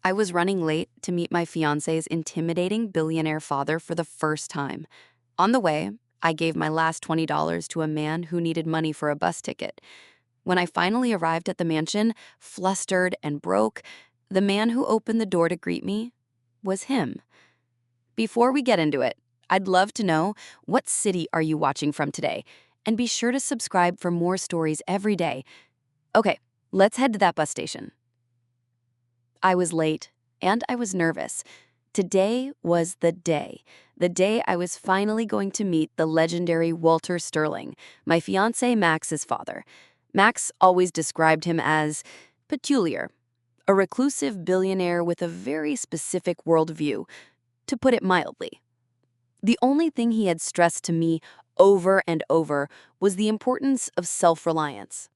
I was running late to meet my fiancé's intimidating billionaire father for the first time. On the way, I gave my last $20 to a man who needed money for a bus ticket. When I finally arrived at the mansion, flustered and broke, the man who opened the door to greet me was him. Before we get into it, I'd love to know, what city are you watching from today? And be sure to subscribe for more stories every day. Okay, let's head to that bus station. I was late, and I was nervous. Today was the day I was finally going to meet the legendary Walter Sterling, my fiancé Max's father. Max always described him as peculiar, a reclusive billionaire with a very specific worldview, to put it mildly. The only thing he had stressed to me over and over was the importance of self-reliance.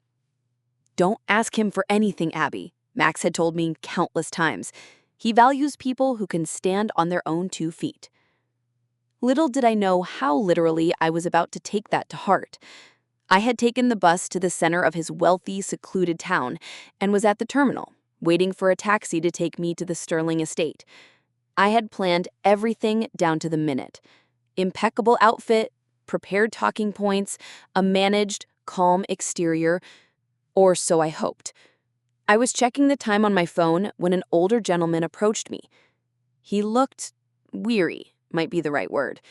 "Don't ask him for anything, Abby," Max had told me countless times. "He values people who can stand on their own 2 feet." Little did I know how literally I was about to take that to heart. I had taken the bus to the center of his wealthy, secluded town and was at the terminal, waiting for a taxi to take me to the Sterling estate. I had planned everything down to the minute. Impeccable outfit, prepared talking points, a managed, calm exterior, or so I hoped. I was checking the time on my phone when an older gentleman approached me. He looked weary, might be the right word.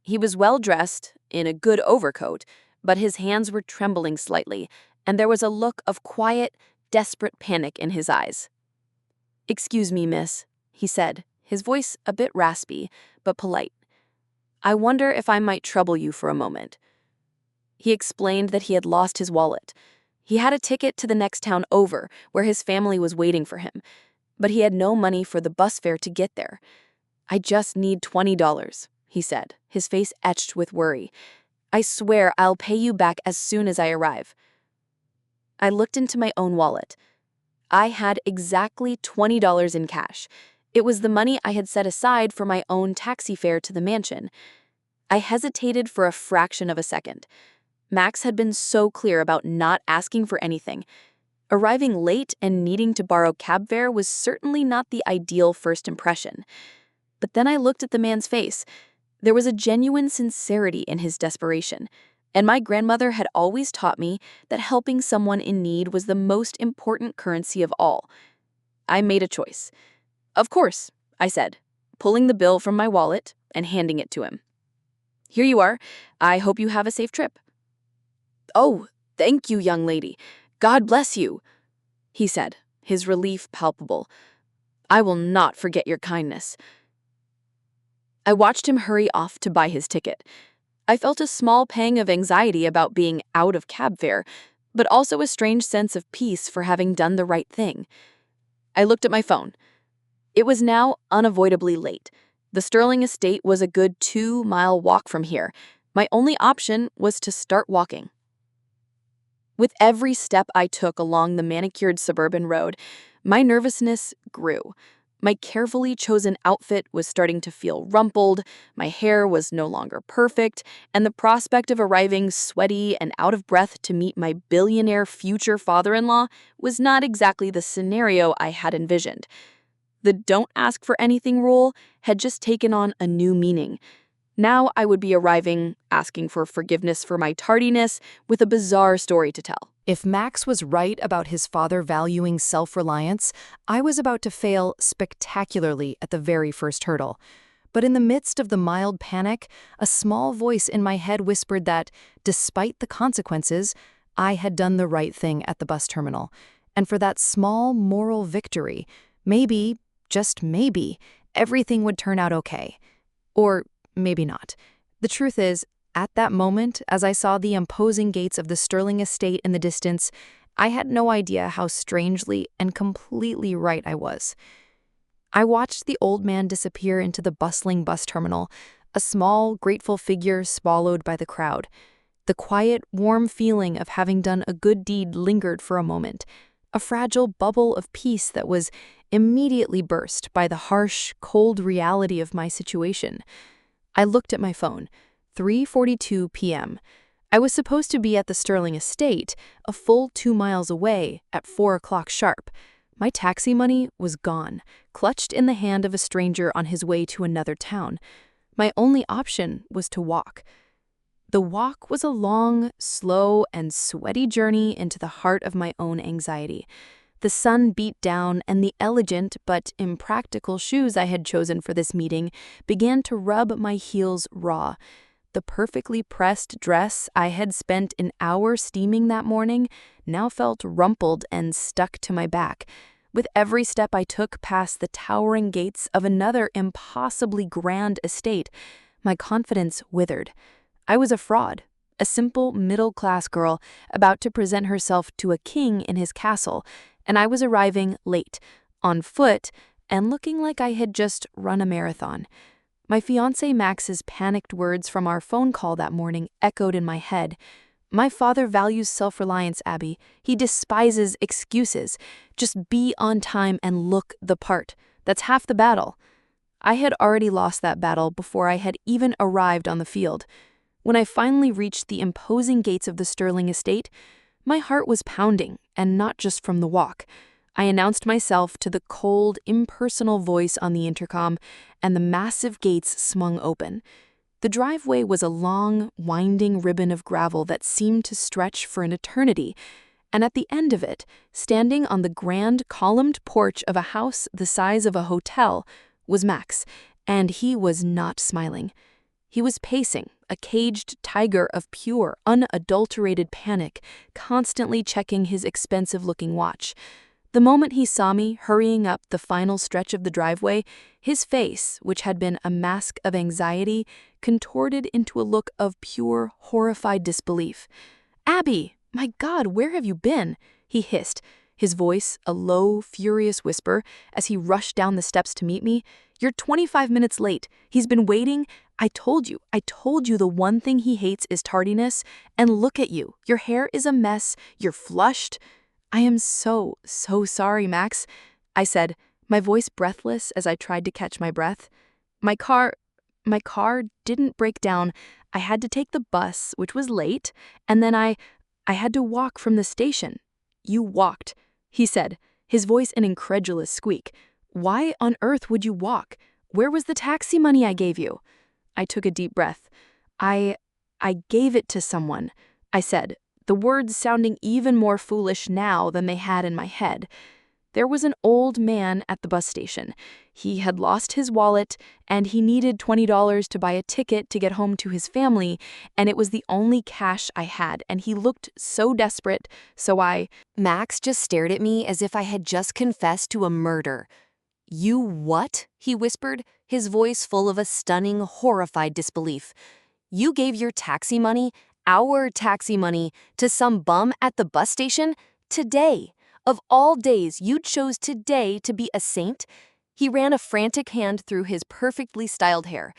He was well-dressed, in a good overcoat, but his hands were trembling slightly, and there was a look of quiet, desperate panic in his eyes. "Excuse me, miss," he said, his voice a bit raspy, but polite. "I wonder if I might trouble you for a moment." He explained that he had lost his wallet. He had a ticket to the next town over, where his family was waiting for him, but he had no money for the bus fare to get there. "I just need $20, he said, his face etched with worry. "I swear I'll pay you back as soon as I arrive." I looked into my own wallet. I had exactly $20 in cash. It was the money I had set aside for my own taxi fare to the mansion. I hesitated for a fraction of a second. Max had been so clear about not asking for anything. Arriving late and needing to borrow cab fare was certainly not the ideal first impression. But then I looked at the man's face. There was a genuine sincerity in his desperation, and my grandmother had always taught me that helping someone in need was the most important currency of all. I made a choice. "Of course," I said, pulling the bill from my wallet and handing it to him. "Here you are. I hope you have a safe trip." "Oh, thank you, young lady. God bless you," he said, his relief palpable. "I will not forget your kindness." I watched him hurry off to buy his ticket. I felt a small pang of anxiety about being out of cab fare, but also a strange sense of peace for having done the right thing. I looked at my phone. It was now unavoidably late. The Sterling estate was a good 2-mile walk from here. My only option was to start walking. With every step I took along the manicured suburban road, my nervousness grew. My carefully chosen outfit was starting to feel rumpled, my hair was no longer perfect, and the prospect of arriving sweaty and out of breath to meet my billionaire future father-in-law was not exactly the scenario I had envisioned. The "don't ask for anything" rule had just taken on a new meaning. Now I would be arriving, asking for forgiveness for my tardiness, with a bizarre story to tell. If Max was right about his father valuing self-reliance, I was about to fail spectacularly at the very first hurdle. But in the midst of the mild panic, a small voice in my head whispered that, despite the consequences, I had done the right thing at the bus terminal. And for that small moral victory, maybe, just maybe, everything would turn out okay. Or maybe not. The truth is, at that moment, as I saw the imposing gates of the Sterling estate in the distance, I had no idea how strangely and completely right I was. I watched the old man disappear into the bustling bus terminal, a small, grateful figure swallowed by the crowd. The quiet, warm feeling of having done a good deed lingered for a moment, a fragile bubble of peace that was immediately burst by the harsh, cold reality of my situation. I looked at my phone. 3:42 p.m. I was supposed to be at the Sterling estate, a full 2 miles away, at 4 o'clock sharp. My taxi money was gone, clutched in the hand of a stranger on his way to another town. My only option was to walk. The walk was a long, slow, and sweaty journey into the heart of my own anxiety. The sun beat down, and the elegant but impractical shoes I had chosen for this meeting began to rub my heels raw. The perfectly pressed dress I had spent an hour steaming that morning now felt rumpled and stuck to my back. With every step I took past the towering gates of another impossibly grand estate, my confidence withered. I was a fraud, a simple middle-class girl about to present herself to a king in his castle, and I was arriving late, on foot, and looking like I had just run a marathon. My fiancé Max's panicked words from our phone call that morning echoed in my head. My father values self-reliance, Abby. He despises excuses. Just be on time and look the part. That's half the battle. I had already lost that battle before I had even arrived on the field. When I finally reached the imposing gates of the Sterling estate, my heart was pounding, and not just from the walk. I announced myself to the cold, impersonal voice on the intercom, and the massive gates swung open. The driveway was a long, winding ribbon of gravel that seemed to stretch for an eternity, and at the end of it, standing on the grand columned porch of a house the size of a hotel, was Max, and he was not smiling. He was pacing, a caged tiger of pure, unadulterated panic, constantly checking his expensive-looking watch. The moment he saw me hurrying up the final stretch of the driveway, his face, which had been a mask of anxiety, contorted into a look of pure, horrified disbelief. "Abby, my God, where have you been?" he hissed, his voice a low, furious whisper as he rushed down the steps to meet me. "You're 25 minutes late. He's been waiting. I told you the one thing he hates is tardiness, and look at you. Your hair is a mess. You're flushed." "I am so sorry, Max," I said, my voice breathless as I tried to catch my breath. My car didn't break down. I had to take the bus, which was late, and then I had to walk from the station." "You walked," he said, his voice an incredulous squeak. "Why on earth would you walk? Where was the taxi money I gave you?" I took a deep breath. I gave it to someone," I said, the words sounding even more foolish now than they had in my head. There was an old man at the bus station. He had lost his wallet, and he needed $20 to buy a ticket to get home to his family, and it was the only cash I had, and he looked so desperate, so Max just stared at me as if I had just confessed to a murder. "You what?" he whispered, his voice full of a stunning, horrified disbelief. "You gave your taxi money, our taxi money, to some bum at the bus station? Today? Of all days, you chose today to be a saint?" He ran a frantic hand through his perfectly styled hair.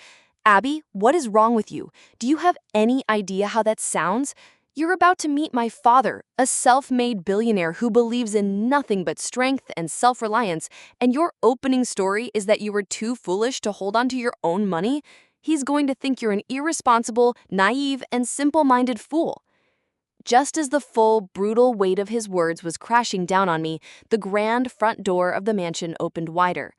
"Abby, what is wrong with you? Do you have any idea how that sounds? You're about to meet my father, a self-made billionaire who believes in nothing but strength and self-reliance, and your opening story is that you were too foolish to hold on to your own money? He's going to think you're an irresponsible, naive, and simple-minded fool." Just as the full, brutal weight of his words was crashing down on me, the grand front door of the mansion opened wider.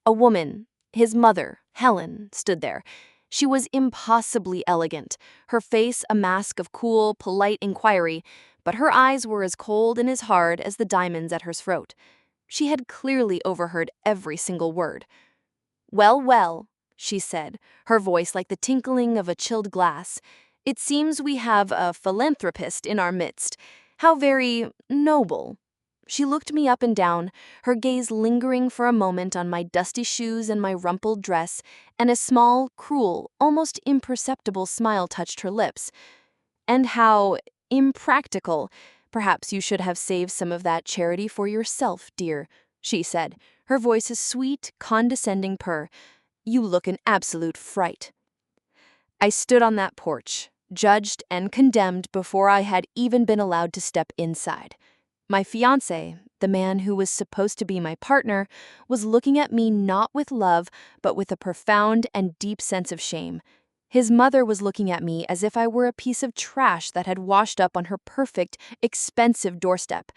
A woman, his mother, Helen, stood there. She was impossibly elegant, her face a mask of cool, polite inquiry, but her eyes were as cold and as hard as the diamonds at her throat. She had clearly overheard every single word. "Well, well," she said, her voice like the tinkling of a chilled glass. "It seems we have a philanthropist in our midst. How very noble." She looked me up and down, her gaze lingering for a moment on my dusty shoes and my rumpled dress, and a small, cruel, almost imperceptible smile touched her lips. "And how impractical. Perhaps you should have saved some of that charity for yourself, dear," she said, her voice a sweet, condescending purr. "You look an absolute fright." I stood on that porch, judged and condemned before I had even been allowed to step inside. My fiancé, the man who was supposed to be my partner, was looking at me not with love, but with a profound and deep sense of shame. His mother was looking at me as if I were a piece of trash that had washed up on her perfect, expensive doorstep.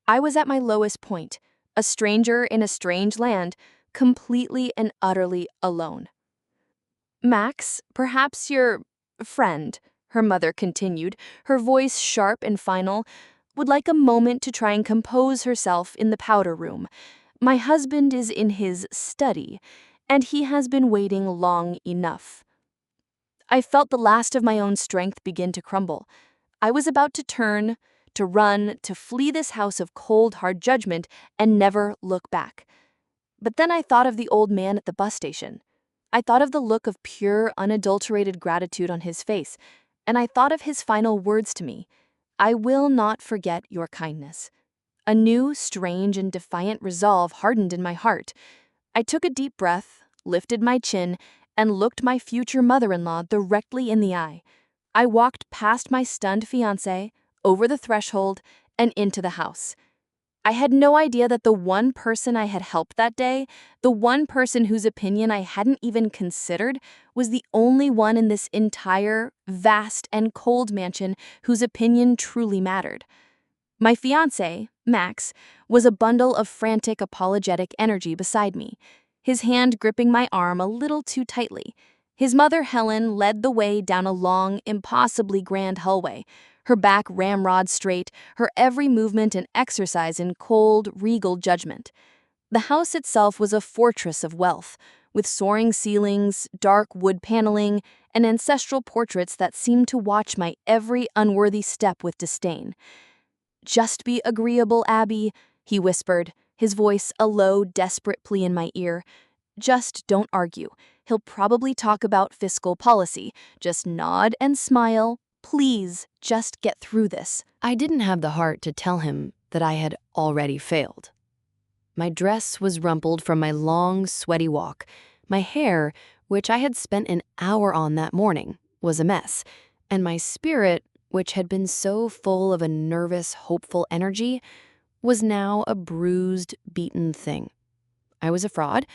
I was at my lowest point, a stranger in a strange land, completely and utterly alone. Max, perhaps your friend, her mother continued, her voice sharp and final, would like a moment to try and compose herself in the powder room. My husband is in his study, and he has been waiting long enough. I felt the last of my own strength begin to crumble. I was about to turn, to run, to flee this house of cold, hard judgment and never look back. But then I thought of the old man at the bus station. I thought of the look of pure, unadulterated gratitude on his face, and I thought of his final words to me, "I will not forget your kindness." A new, strange, and defiant resolve hardened in my heart. I took a deep breath, lifted my chin, and looked my future mother-in-law directly in the eye. I walked past my stunned fiancé, over the threshold, and into the house. I had no idea that the one person I had helped that day, the one person whose opinion I hadn't even considered, was the only one in this entire, vast, and cold mansion whose opinion truly mattered. My fiancé, Max, was a bundle of frantic, apologetic energy beside me, his hand gripping my arm a little too tightly. His mother, Helen, led the way down a long, impossibly grand hallway, her back ramrod straight, her every movement an exercise in cold, regal judgment. The house itself was a fortress of wealth, with soaring ceilings, dark wood paneling, and ancestral portraits that seemed to watch my every unworthy step with disdain. "Just be agreeable, Abby," he whispered, his voice a low, desperate plea in my ear. "Just don't argue. He'll probably talk about fiscal policy. Just nod and smile. Please, just get through this." I didn't have the heart to tell him that I had already failed. My dress was rumpled from my long, sweaty walk. My hair, which I had spent an hour on that morning, was a mess, and my spirit, which had been so full of a nervous, hopeful energy, was now a bruised, beaten thing. I was a fraud,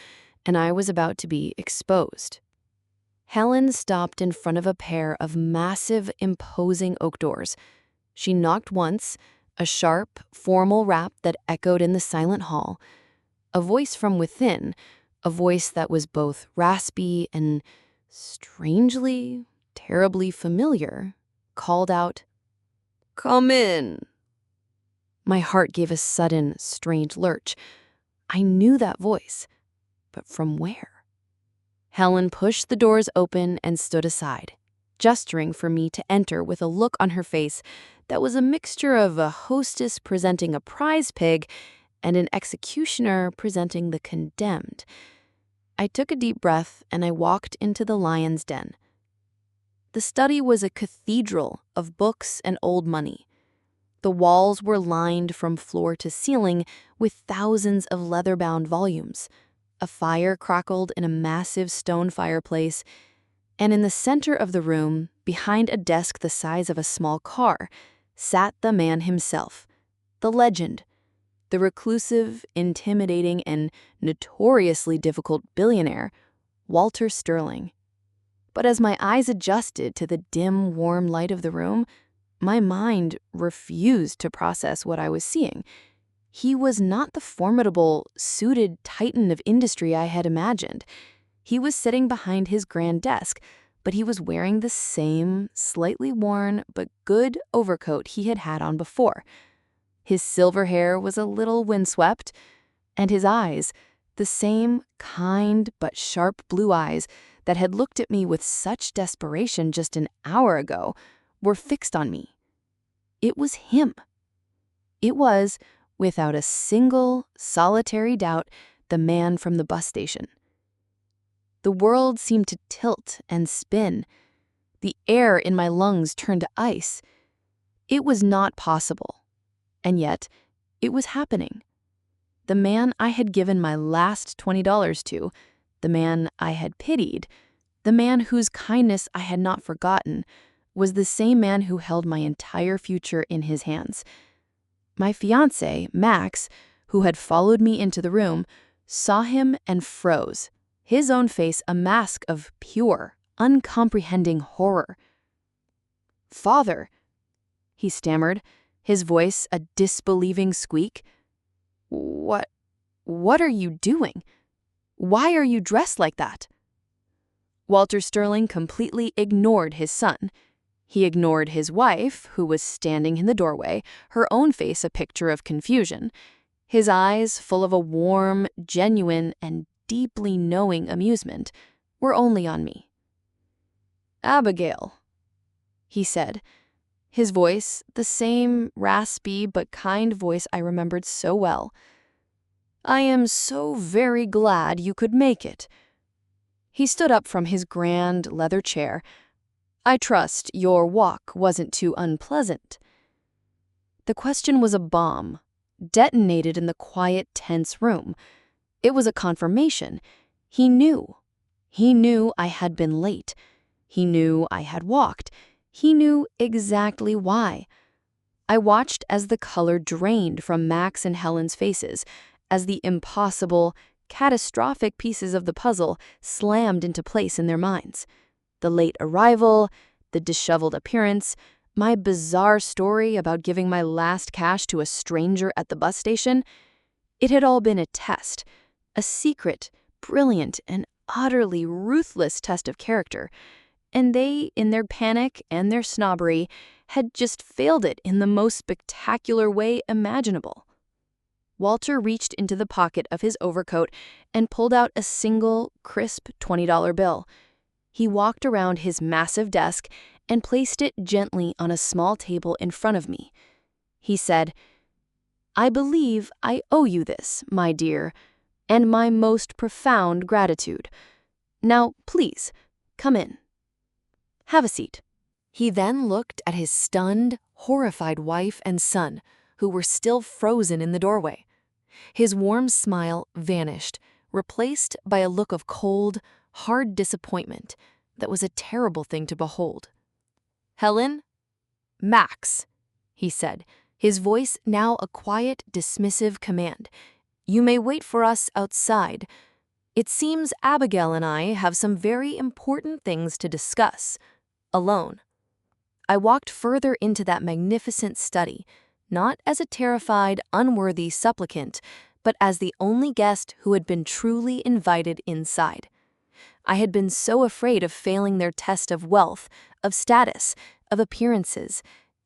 and I was about to be exposed. Helen stopped in front of a pair of massive, imposing oak doors. She knocked once, a sharp, formal rap that echoed in the silent hall. A voice from within, a voice that was both raspy and strangely, terribly familiar, called out, "Come in." My heart gave a sudden, strange lurch. I knew that voice, but from where? Helen pushed the doors open and stood aside, gesturing for me to enter with a look on her face that was a mixture of a hostess presenting a prize pig and an executioner presenting the condemned. I took a deep breath and I walked into the lion's den. The study was a cathedral of books and old money. The walls were lined from floor to ceiling with thousands of leather-bound volumes. A fire crackled in a massive stone fireplace, and in the center of the room, behind a desk the size of a small car, sat the man himself, the legend, the reclusive, intimidating, and notoriously difficult billionaire, Walter Sterling. But as my eyes adjusted to the dim, warm light of the room, my mind refused to process what I was seeing. He was not the formidable, suited titan of industry I had imagined. He was sitting behind his grand desk, but he was wearing the same, slightly worn but good overcoat he had had on before. His silver hair was a little windswept, and his eyes, the same kind but sharp blue eyes that had looked at me with such desperation just an hour ago, were fixed on me. It was him. It was, without a single, solitary doubt, the man from the bus station. The world seemed to tilt and spin. The air in my lungs turned to ice. It was not possible. And yet, it was happening. The man I had given my last $20 to, the man I had pitied, the man whose kindness I had not forgotten, was the same man who held my entire future in his hands. My fiancé, Max, who had followed me into the room, saw him and froze, his own face a mask of pure, uncomprehending horror. "Father," he stammered, his voice a disbelieving squeak. "What "What are you doing? Why are you dressed like that?" Walter Sterling completely ignored his son. He ignored his wife, who was standing in the doorway, her own face a picture of confusion. His eyes, full of a warm, genuine, and deeply knowing amusement, were only on me. "Abigail," he said, his voice the same raspy but kind voice I remembered so well. "I am so very glad you could make it." He stood up from his grand leather chair. "I trust your walk wasn't too unpleasant." The question was a bomb, detonated in the quiet, tense room. It was a confirmation. He knew. He knew I had been late. He knew I had walked. He knew exactly why. I watched as the color drained from Max and Helen's faces, as the impossible, catastrophic pieces of the puzzle slammed into place in their minds. The late arrival, the disheveled appearance, my bizarre story about giving my last cash to a stranger at the bus station. It had all been a test, a secret, brilliant, and utterly ruthless test of character, and they, in their panic and their snobbery, had just failed it in the most spectacular way imaginable. Walter reached into the pocket of his overcoat and pulled out a single, crisp $20 bill. He walked around his massive desk and placed it gently on a small table in front of me. He said, "I believe I owe you this, my dear, and my most profound gratitude. Now, please, come in. Have a seat." He then looked at his stunned, horrified wife and son, who were still frozen in the doorway. His warm smile vanished, replaced by a look of cold, hard disappointment that was a terrible thing to behold. "Helen? Max," he said, his voice now a quiet, dismissive command. "You may wait for us outside. It seems Abigail and I have some very important things to discuss, alone." I walked further into that magnificent study, not as a terrified, unworthy supplicant, but as the only guest who had been truly invited inside. I had been so afraid of failing their test of wealth, of status, of appearances.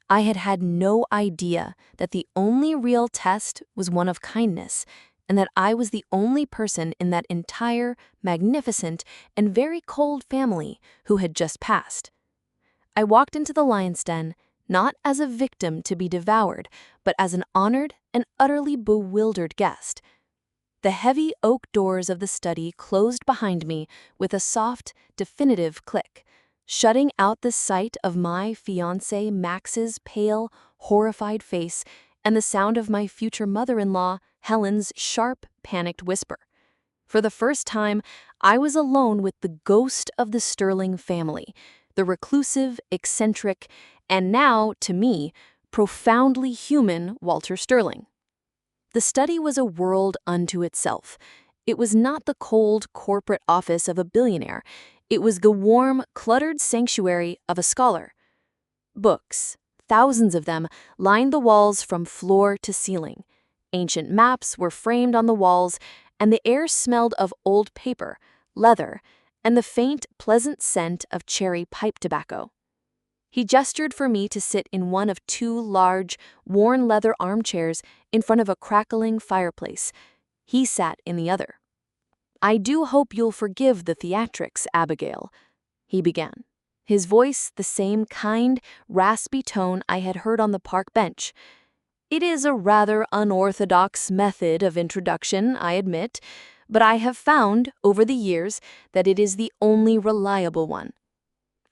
I had had no idea that the only real test was one of kindness, and that I was the only person in that entire, magnificent, and very cold family who had just passed. I walked into the lion's den, not as a victim to be devoured, but as an honored and utterly bewildered guest. The heavy oak doors of the study closed behind me with a soft, definitive click, shutting out the sight of my fiancé Max's pale, horrified face and the sound of my future mother-in-law, Helen's sharp, panicked whisper. For the first time, I was alone with the ghost of the Sterling family, the reclusive, eccentric, and now, to me, profoundly human Walter Sterling. The study was a world unto itself. It was not the cold corporate office of a billionaire. It was the warm, cluttered sanctuary of a scholar. Books, thousands of them, lined the walls from floor to ceiling. Ancient maps were framed on the walls, and the air smelled of old paper, leather, and the faint, pleasant scent of cherry pipe tobacco. He gestured for me to sit in one of two large, worn leather armchairs in front of a crackling fireplace. He sat in the other. "I do hope you'll forgive the theatrics, Abigail," he began, his voice the same kind, raspy tone I had heard on the park bench. "It is a rather unorthodox method of introduction, I admit, but I have found, over the years, that it is the only reliable one."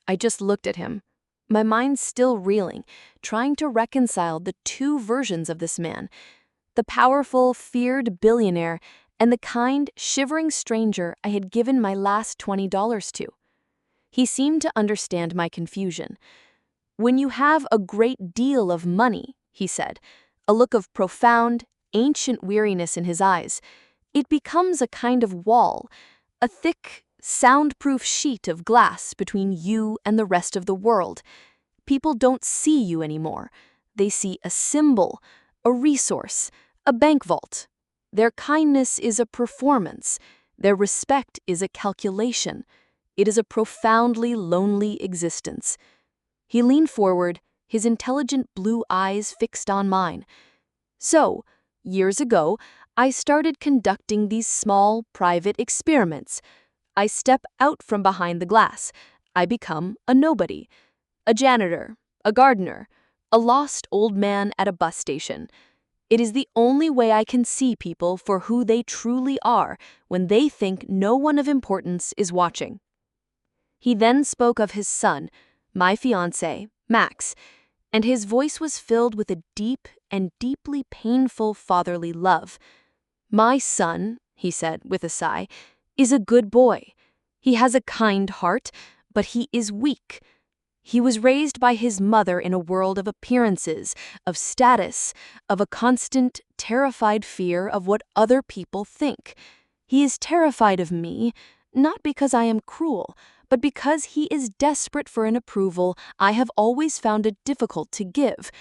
I just looked at him, my mind still reeling, trying to reconcile the two versions of this man, the powerful, feared billionaire and the kind, shivering stranger I had given my last $20 to. He seemed to understand my confusion. "When you have a great deal of money," he said, a look of profound, ancient weariness in his eyes, "it becomes a kind of wall, a thick, soundproof sheet of glass between you and the rest of the world. People don't see you anymore. They see a symbol, a resource, a bank vault. Their kindness is a performance. Their respect is a calculation. It is a profoundly lonely existence. He leaned forward, his intelligent blue eyes fixed on mine. So, years ago, I started conducting these small, private experiments. I step out from behind the glass. I become a nobody. A janitor, a gardener, a lost old man at a bus station. It is the only way I can see people for who they truly are when they think no one of importance is watching. He then spoke of his son, my fiancé, Max, and his voice was filled with a deep and deeply painful fatherly love. My son, he said with a sigh, is a good boy. He has a kind heart, but he is weak. He was raised by his mother in a world of appearances, of status, of a constant, terrified fear of what other people think. He is terrified of me, not because I am cruel, but because he is desperate for an approval I have always found it difficult to give.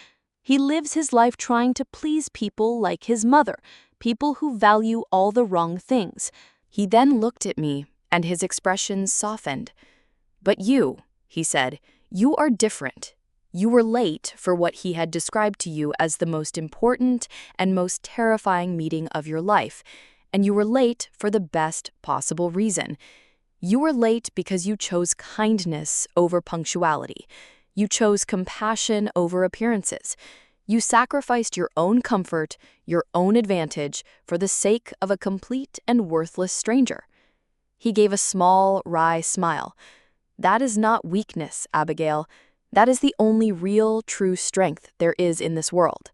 He lives his life trying to please people like his mother, people who value all the wrong things. He then looked at me, and his expression softened. But you, he said, you are different. You were late for what he had described to you as the most important and most terrifying meeting of your life, and you were late for the best possible reason. You were late because you chose kindness over punctuality. You chose compassion over appearances. You sacrificed your own comfort, your own advantage, for the sake of a complete and worthless stranger. He gave a small, wry smile. That is not weakness, Abigail. That is the only real, true strength there is in this world.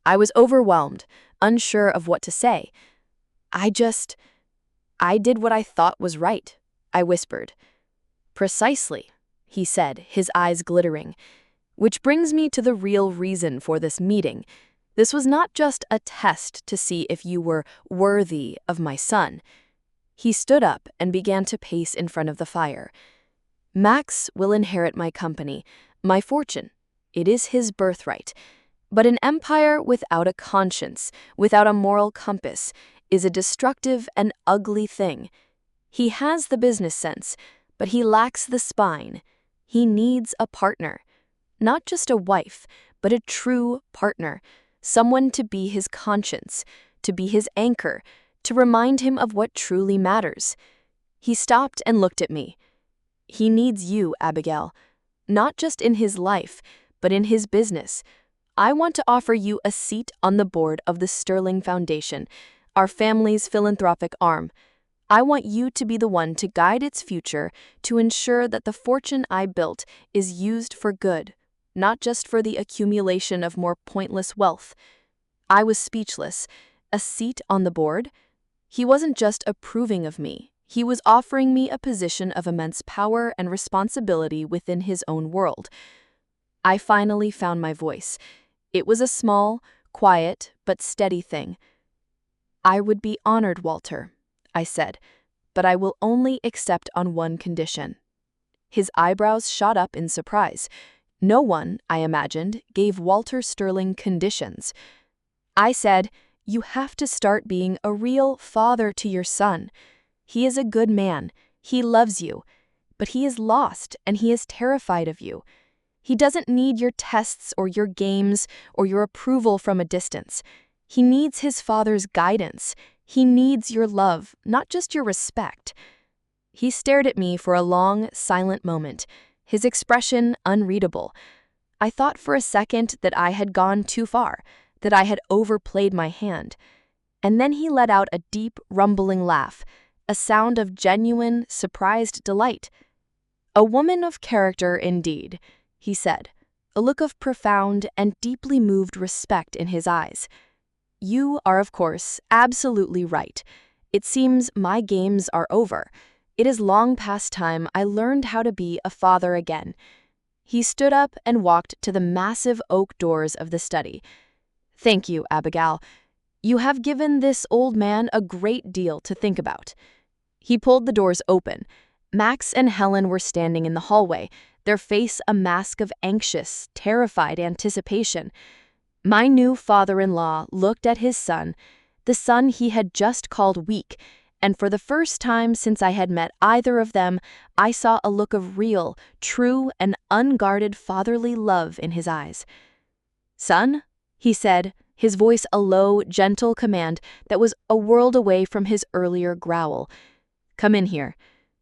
I was overwhelmed, unsure of what to say. I did what I thought was right, I whispered. Precisely, he said, his eyes glittering. Which brings me to the real reason for this meeting. This was not just a test to see if you were worthy of my son. He stood up and began to pace in front of the fire. Max will inherit my company, my fortune. It is his birthright. But an empire without a conscience, without a moral compass, is a destructive and ugly thing. He has the business sense, but he lacks the spine. He needs a partner. Not just a wife, but a true partner. Someone to be his conscience, to be his anchor, to remind him of what truly matters. He stopped and looked at me. He needs you, Abigail. Not just in his life, but in his business. I want to offer you a seat on the board of the Sterling Foundation, our family's philanthropic arm. I want you to be the one to guide its future, to ensure that the fortune I built is used for good, not just for the accumulation of more pointless wealth. I was speechless. A seat on the board? He wasn't just approving of me. He was offering me a position of immense power and responsibility within his own world. I finally found my voice. It was a small, quiet, but steady thing. I would be honored, Walter, I said, but I will only accept on one condition. His eyebrows shot up in surprise. No one, I imagined, gave Walter Sterling conditions. I said, you have to start being a real father to your son. He is a good man. He loves you. But he is lost and he is terrified of you. He doesn't need your tests or your games or your approval from a distance. He needs his father's guidance. He needs your love, not just your respect. He stared at me for a long, silent moment, his expression unreadable. I thought for a second that I had gone too far, that I had overplayed my hand. And then he let out a deep, rumbling laugh, a sound of genuine, surprised delight. A woman of character indeed, he said, a look of profound and deeply moved respect in his eyes. You are, of course, absolutely right. It seems my games are over. It is long past time I learned how to be a father again. He stood up and walked to the massive oak doors of the study. Thank you, Abigail. You have given this old man a great deal to think about. He pulled the doors open. Max and Helen were standing in the hallway, their face a mask of anxious, terrified anticipation. My new father-in-law looked at his son, the son he had just called weak, and for the first time since I had met either of them, I saw a look of real, true, and unguarded fatherly love in his eyes. "Son," he said, his voice a low, gentle command that was a world away from his earlier growl. "Come in here.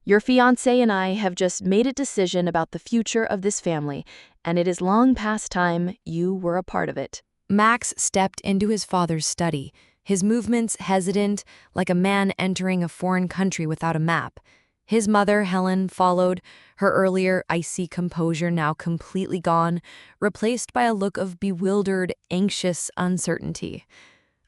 Your fiancé and I have just made a decision about the future of this family, and it is long past time you were a part of it." Max stepped into his father's study, his movements hesitant, like a man entering a foreign country without a map. His mother, Helen, followed, her earlier icy composure now completely gone, replaced by a look of bewildered, anxious uncertainty.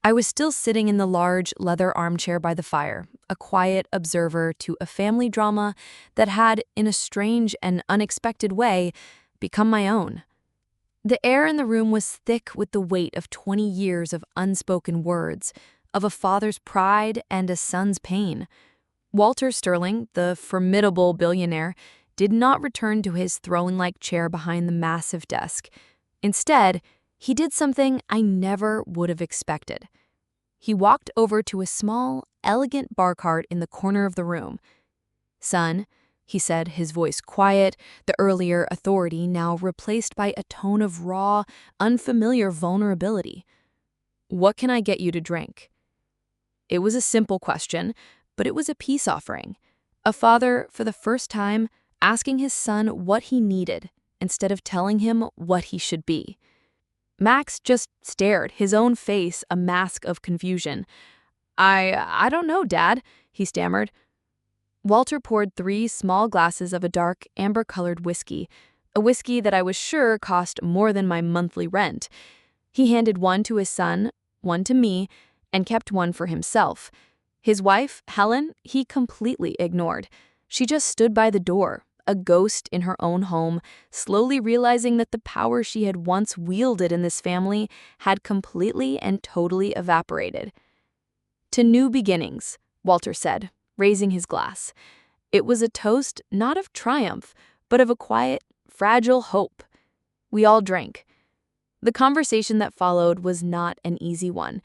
I was still sitting in the large leather armchair by the fire, a quiet observer to a family drama that had, in a strange and unexpected way, become my own. The air in the room was thick with the weight of 20 years of unspoken words, of a father's pride and a son's pain. Walter Sterling, the formidable billionaire, did not return to his throne-like chair behind the massive desk. Instead, he did something I never would have expected. He walked over to a small, elegant bar cart in the corner of the room. "Son," he said, his voice quiet, the earlier authority now replaced by a tone of raw, unfamiliar vulnerability. "What can I get you to drink?" It was a simple question, but it was a peace offering. A father, for the first time, asking his son what he needed instead of telling him what he should be. Max just stared, his own face a mask of confusion. I don't know, Dad," he stammered. Walter poured 3 small glasses of a dark, amber-colored whiskey, a whiskey that I was sure cost more than my monthly rent. He handed one to his son, one to me, and kept one for himself. His wife, Helen, he completely ignored. She just stood by the door, a ghost in her own home, slowly realizing that the power she had once wielded in this family had completely and totally evaporated. "To new beginnings," Walter said, raising his glass. It was a toast not of triumph, but of a quiet, fragile hope. We all drank. The conversation that followed was not an easy one.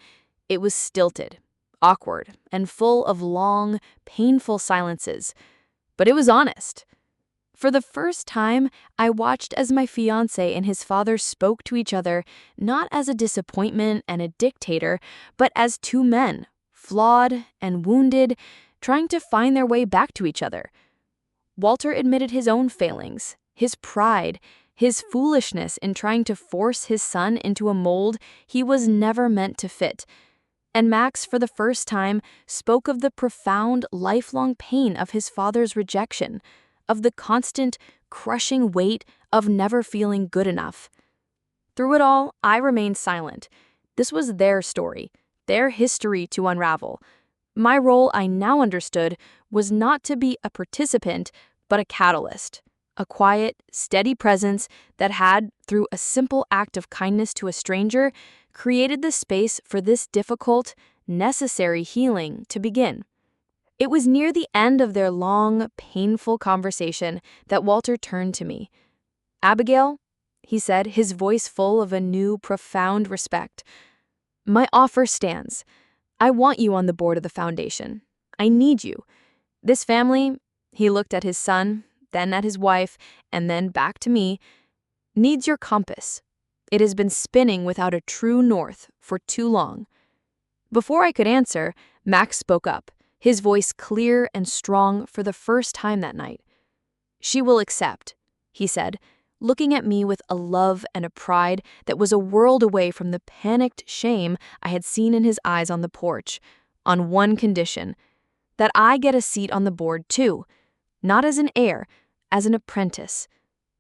It was stilted, awkward, and full of long, painful silences. But it was honest. For the first time, I watched as my fiancé and his father spoke to each other not as a disappointment and a dictator, but as 2 men, flawed and wounded, trying to find their way back to each other. Walter admitted his own failings, his pride, his foolishness in trying to force his son into a mold he was never meant to fit. And Max, for the first time, spoke of the profound, lifelong pain of his father's rejection, of the constant, crushing weight of never feeling good enough. Through it all, I remained silent. This was their story, their history to unravel. My role, I now understood, was not to be a participant, but a catalyst, a quiet, steady presence that had, through a simple act of kindness to a stranger, created the space for this difficult, necessary healing to begin. It was near the end of their long, painful conversation that Walter turned to me. "Abigail," he said, his voice full of a new, profound respect, "my offer stands. I want you on the board of the foundation. I need you. This family," he looked at his son, then at his wife, and then back to me, "needs your compass. It has been spinning without a true north for too long." Before I could answer, Max spoke up, his voice clear and strong for the first time that night. "She will accept," he said, looking at me with a love and a pride that was a world away from the panicked shame I had seen in his eyes on the porch, on one condition, that I get a seat on the board too, not as an heir, as an apprentice.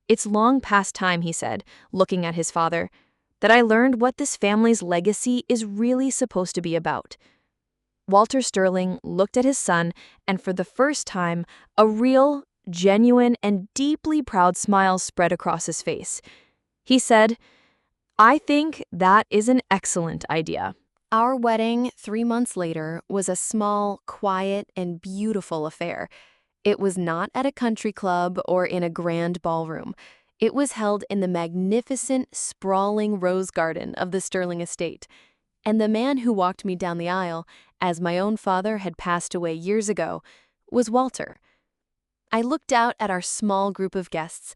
"It's long past time," he said, looking at his father, "that I learned what this family's legacy is really supposed to be about." Walter Sterling looked at his son, and for the first time, a real, genuine, and deeply proud smile spread across his face. He said, "I think that is an excellent idea." Our wedding, 3 months later, was a small, quiet, and beautiful affair. It was not at a country club or in a grand ballroom. It was held in the magnificent, sprawling rose garden of the Sterling estate. And the man who walked me down the aisle, as my own father had passed away years ago, was Walter. I looked out at our small group of guests.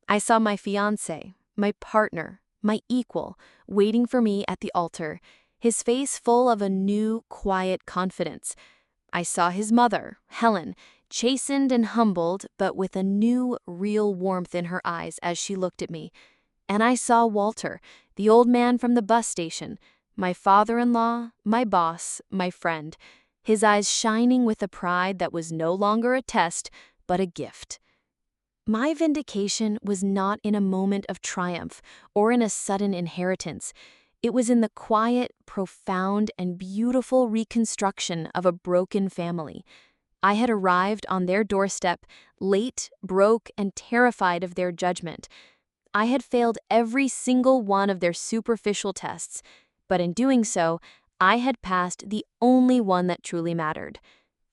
I saw my fiancé, my partner, my equal, waiting for me at the altar, his face full of a new, quiet confidence. I saw his mother, Helen, chastened and humbled, but with a new, real warmth in her eyes as she looked at me. And I saw Walter, the old man from the bus station, my father-in-law, my boss, my friend, his eyes shining with a pride that was no longer a test, but a gift. My vindication was not in a moment of triumph or in a sudden inheritance. It was in the quiet, profound, and beautiful reconstruction of a broken family. I had arrived on their doorstep, late, broke, and terrified of their judgment. I had failed every single one of their superficial tests, but in doing so, I had passed the only one that truly mattered.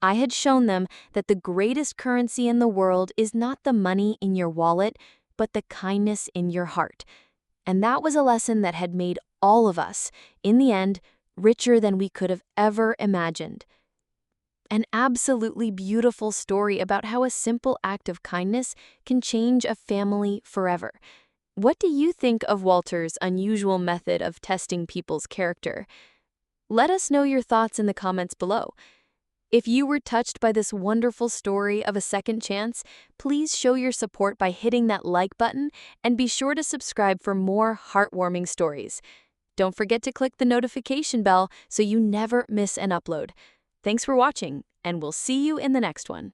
I had shown them that the greatest currency in the world is not the money in your wallet, but the kindness in your heart. And that was a lesson that had made all of us, in the end, richer than we could have ever imagined. An absolutely beautiful story about how a simple act of kindness can change a family forever. What do you think of Walter's unusual method of testing people's character? Let us know your thoughts in the comments below. If you were touched by this wonderful story of a second chance, please show your support by hitting that like button and be sure to subscribe for more heartwarming stories. Don't forget to click the notification bell so you never miss an upload. Thanks for watching, and we'll see you in the next one.